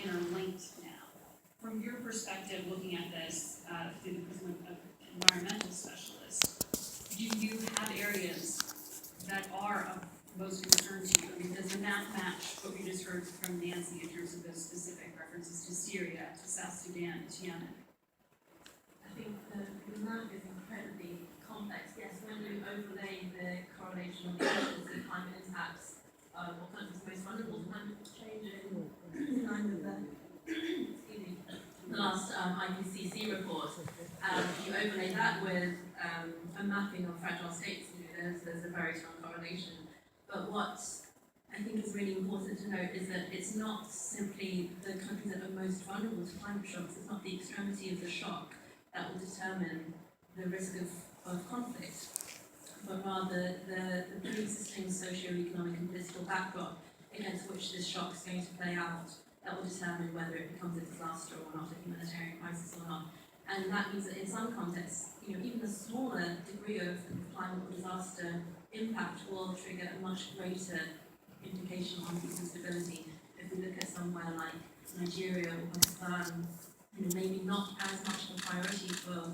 interlinked now. From your perspective, looking at this through the prism of environmental specialists, do you have areas that are of most concern to you? I mean, does the map match what we just heard from Nancy in terms of those specific references to Syria, to South Sudan, to Yemen? I think the map is incredibly complex. Yes, when you overlay the correlation of the efficiency, climate impacts, what countries are most vulnerable to climate change in line with the last IPCC report, you overlay that with a mapping of fragile states, there's a very strong correlation. But what I think is really important to note is that it's not simply the countries that are most vulnerable to climate shocks, it's not the extremity of the shock that will determine the risk of conflict, but rather the pre-existing socio-economic and political backdrop against which this shock is going to play out that will determine whether it becomes a disaster or not, a humanitarian crisis or not. And that means that in some contexts, even a smaller degree of climate or disaster impact will trigger a much greater implication on peace and stability. If we look at somewhere like Nigeria or Pakistan, maybe not as much of a priority for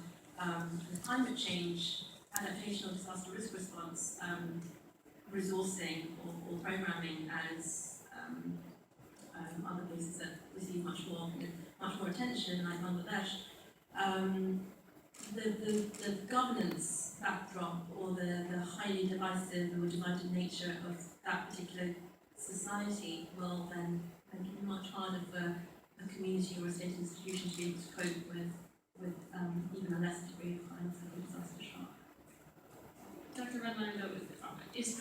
the climate change, adaptation or disaster risk response, resourcing or programming as other places that receive much more attention, like Bangladesh. The governance backdrop or the highly divisive or divided nature of that particular society will then make it much harder for a community or a state institution to be able to cope with even a less degree of climate disaster shock. Dr. Redline, is